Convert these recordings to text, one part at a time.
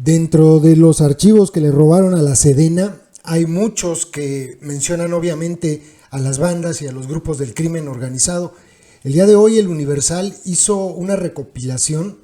Dentro de los archivos que le robaron a la Sedena, hay muchos que mencionan obviamente a las bandas y a los grupos del crimen organizado. El día de hoy el Universal hizo una recopilación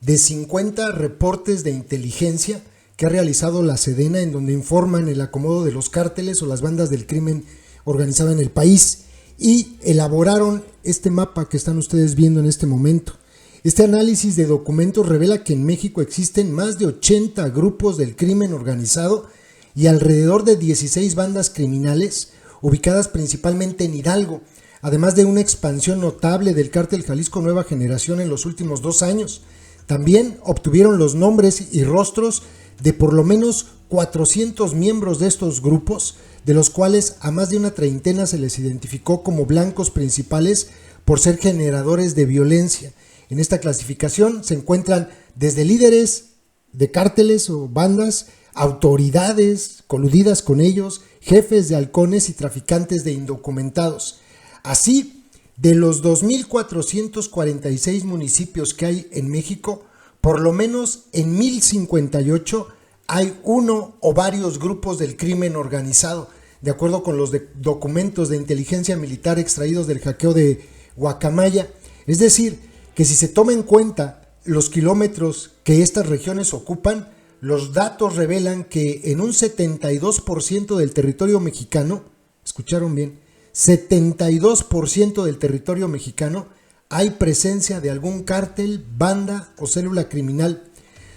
de 50 reportes de inteligencia que ha realizado la Sedena, en donde informan el acomodo de los cárteles o las bandas del crimen organizado en el país, y elaboraron este mapa que están ustedes viendo en este momento. Este análisis de documentos revela que en México existen más de 80 grupos del crimen organizado y alrededor de 16 bandas criminales, ubicadas principalmente en Hidalgo, además de una expansión notable del cártel Jalisco Nueva Generación en los últimos 2 años. También obtuvieron los nombres y rostros de por lo menos 400 miembros de estos grupos, de los cuales a más de una treintena se les identificó como blancos principales por ser generadores de violencia. En esta clasificación se encuentran desde líderes de cárteles o bandas, autoridades coludidas con ellos, jefes de halcones y traficantes de indocumentados. Así, de los 2.446 municipios que hay en México, por lo menos en 1.058 hay uno o varios grupos del crimen organizado, de acuerdo con los documentos de inteligencia militar extraídos del hackeo de Guacamaya. Es decir, que si se toma en cuenta los kilómetros que estas regiones ocupan, los datos revelan que en un 72% del territorio mexicano, escucharon bien, 72% del territorio mexicano hay presencia de algún cártel, banda o célula criminal.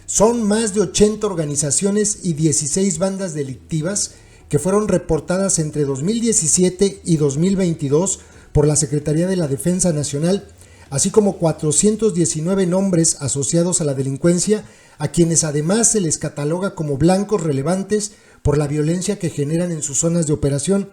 Son más de 80 organizaciones y 16 bandas delictivas que fueron reportadas entre 2017 y 2022 por la Secretaría de la Defensa Nacional, así como 419 nombres asociados a la delincuencia, a quienes además se les cataloga como blancos relevantes por la violencia que generan en sus zonas de operación.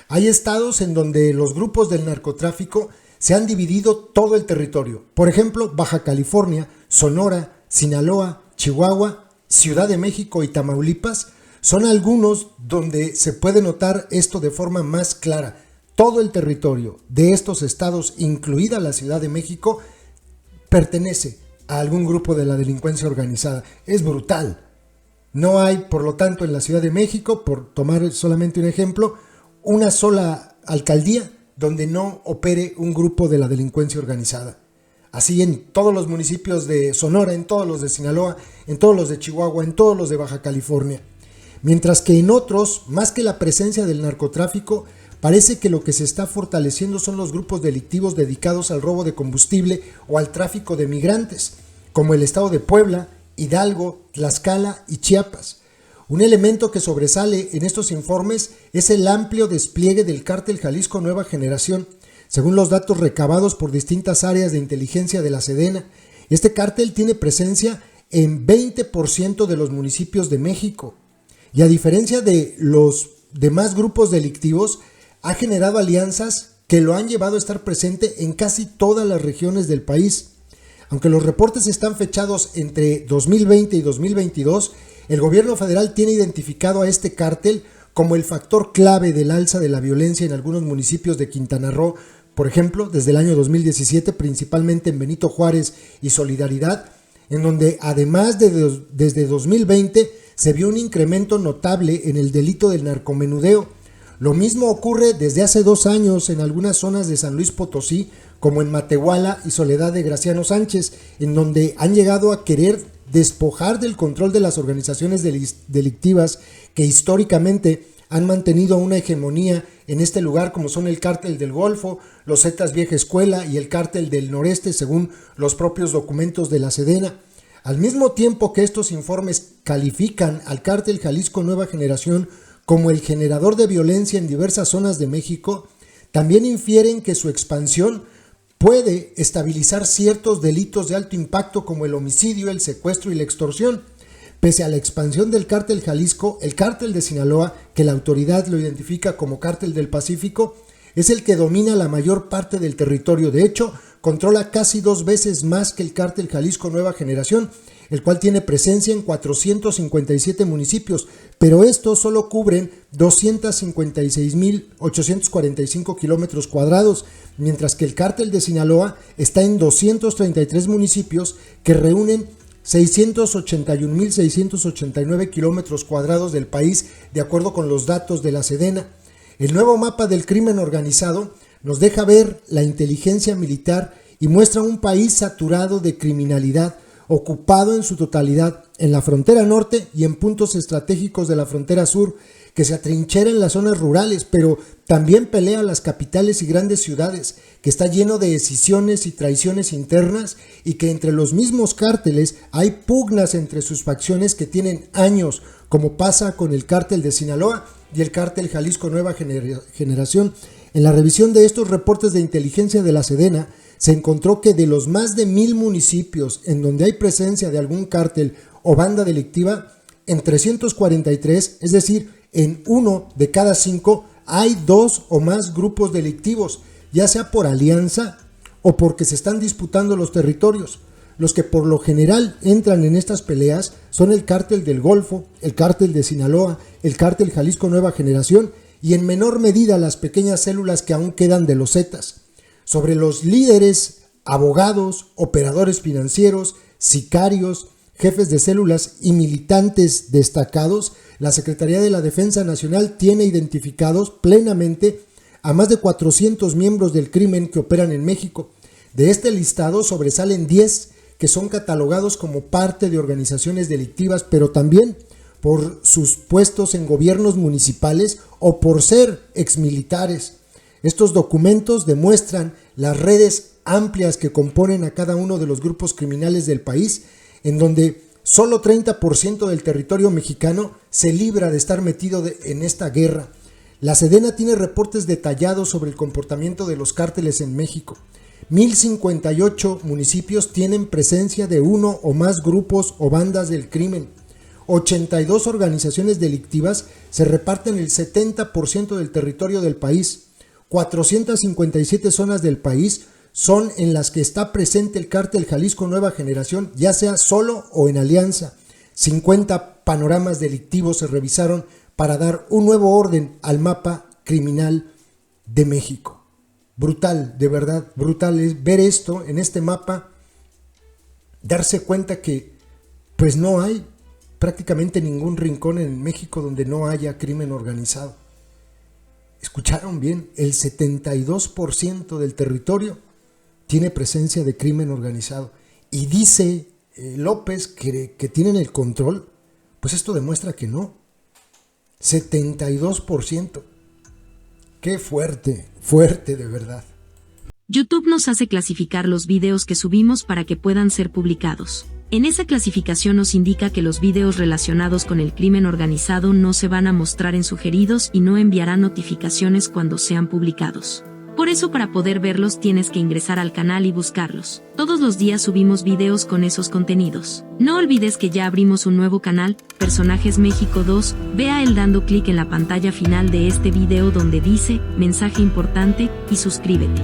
Hay estados en donde los grupos del narcotráfico se han dividido todo el territorio. Por ejemplo, Baja California, Sonora, Sinaloa, Chihuahua, Ciudad de México y Tamaulipas son algunos donde se puede notar esto de forma más clara. Todo el territorio de estos estados, incluida la Ciudad de México, pertenece a algún grupo de la delincuencia organizada. Es brutal. No hay, por lo tanto, en la Ciudad de México, por tomar solamente un ejemplo, una sola alcaldía donde no opere un grupo de la delincuencia organizada. Así en todos los municipios de Sonora, en todos los de Sinaloa, en todos los de Chihuahua, en todos los de Baja California. Mientras que en otros, más que la presencia del narcotráfico, parece que lo que se está fortaleciendo son los grupos delictivos dedicados al robo de combustible o al tráfico de migrantes, como el estado de Puebla, Hidalgo, Tlaxcala y Chiapas. Un elemento que sobresale en estos informes es el amplio despliegue del cártel Jalisco Nueva Generación. Según los datos recabados por distintas áreas de inteligencia de la Sedena, este cártel tiene presencia en 20% de los municipios de México. Y a diferencia de los demás grupos delictivos, ha generado alianzas que lo han llevado a estar presente en casi todas las regiones del país. Aunque los reportes están fechados entre 2020 y 2022, el gobierno federal tiene identificado a este cártel como el factor clave del alza de la violencia en algunos municipios de Quintana Roo, por ejemplo, desde el año 2017, principalmente en Benito Juárez y Solidaridad, en donde además desde 2020 se vio un incremento notable en el delito del narcomenudeo. Lo mismo ocurre desde hace 2 años en algunas zonas de San Luis Potosí, como en Matehuala y Soledad de Graciano Sánchez, en donde han llegado a querer despojar del control de las organizaciones delictivas que históricamente han mantenido una hegemonía en este lugar, como son el Cártel del Golfo, los Zetas Vieja Escuela y el Cártel del Noreste, según los propios documentos de la Sedena. Al mismo tiempo que estos informes califican al Cártel Jalisco Nueva Generación como el generador de violencia en diversas zonas de México, también infieren que su expansión puede estabilizar ciertos delitos de alto impacto como el homicidio, el secuestro y la extorsión. Pese a la expansión del cártel Jalisco, el cártel de Sinaloa, que la autoridad lo identifica como cártel del Pacífico, es el que domina la mayor parte del territorio. De hecho, controla casi 2 veces más que el cártel Jalisco Nueva Generación, el cual tiene presencia en 457 municipios, pero estos solo cubren 256.845 kilómetros cuadrados, mientras que el cártel de Sinaloa está en 233 municipios que reúnen 681.689 kilómetros cuadrados del país, de acuerdo con los datos de la Sedena. El nuevo mapa del crimen organizado nos deja ver la inteligencia militar y muestra un país saturado de criminalidad, ocupado en su totalidad en la frontera norte y en puntos estratégicos de la frontera sur, que se atrinchera en las zonas rurales, pero también pelea las capitales y grandes ciudades, que está lleno de escisiones y traiciones internas, y que entre los mismos cárteles hay pugnas entre sus facciones que tienen años, como pasa con el cártel de Sinaloa y el cártel Jalisco Nueva Generación. En la revisión de estos reportes de inteligencia de la Sedena, se encontró que de los más de 1,000 municipios en donde hay presencia de algún cártel o banda delictiva, en 343, es decir, en 1 de cada 5, hay 2 o más grupos delictivos, ya sea por alianza o porque se están disputando los territorios. Los que por lo general entran en estas peleas son el cártel del Golfo, el cártel de Sinaloa, el cártel Jalisco Nueva Generación y en menor medida las pequeñas células que aún quedan de los Zetas. Sobre los líderes, abogados, operadores financieros, sicarios, jefes de células y militantes destacados, la Secretaría de la Defensa Nacional tiene identificados plenamente a más de 400 miembros del crimen que operan en México. De este listado sobresalen 10 que son catalogados como parte de organizaciones delictivas, pero también por sus puestos en gobiernos municipales o por ser exmilitares. Estos documentos demuestran las redes amplias que componen a cada uno de los grupos criminales del país, en donde solo 30% del territorio mexicano se libra de estar metido en esta guerra. La Sedena tiene reportes detallados sobre el comportamiento de los cárteles en México. 1,058 municipios tienen presencia de uno o más grupos o bandas del crimen. 82 organizaciones delictivas se reparten el 70% del territorio del país. 457 zonas del país son en las que está presente el cártel Jalisco Nueva Generación, ya sea solo o en alianza. 50 panoramas delictivos se revisaron para dar un nuevo orden al mapa criminal de México. Brutal, de verdad, brutal es ver esto en este mapa, darse cuenta que pues no hay prácticamente ningún rincón en México donde no haya crimen organizado. Escucharon bien, el 72% del territorio tiene presencia de crimen organizado. Y dice López que tienen el control, pues esto demuestra que no. 72%. Qué fuerte, fuerte de verdad. YouTube nos hace clasificar los videos que subimos para que puedan ser publicados. En esa clasificación nos indica que los videos relacionados con el crimen organizado no se van a mostrar en sugeridos y no enviará notificaciones cuando sean publicados. Por eso, para poder verlos tienes que ingresar al canal y buscarlos. Todos los días subimos videos con esos contenidos. No olvides que ya abrimos un nuevo canal, Personajes México 2, ve a él dando clic en la pantalla final de este video donde dice, mensaje importante, y suscríbete.